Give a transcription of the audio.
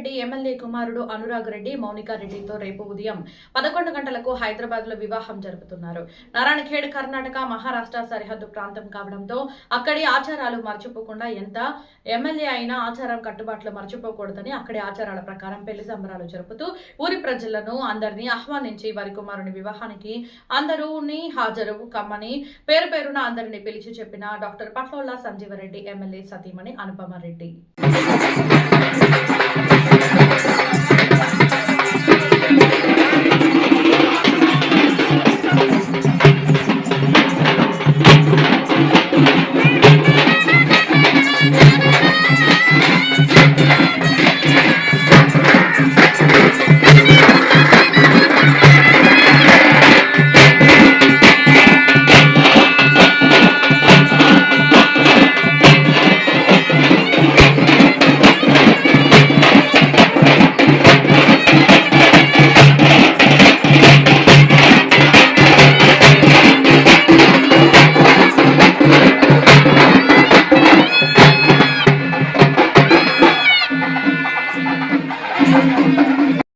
Reddy MLA కుమారుడు అనురాగ్ రెడ్డి మౌనికా రెడ్డితో రేపు ఉదయం 11 గంటలకు హైదరాబాద్ లో వివాహం జరుపుతున్నారు. నారాయణఖేడ్ కర్ణాటక మహారాష్ట్ర సరిహద్దు ప్రాంతం కావడంతో అక్కడి ఆచారాలు మర్చిపోకుండా ఎంత ఎమ్మెల్యే అయినా ఆచారం కట్టుబాట్లు మర్చిపోకూడదని అక్కడి ఆచారాల ప్రకారం పెళ్లి సంబరాలు జరుపుతూ ఊరి ప్రజలను అందరినీ ఆహ్వానించి వారి కుమారుని వివాహానికి అందరూని హాజరు కమ్మని పేరు పేరున అందరినీ పిలిచి చెప్పిన డాక్టర్ పట్లోల్లా సంజీవరెడ్డి ఎమ్మెల్యే సతీమణి అనుపమ రెడ్డి.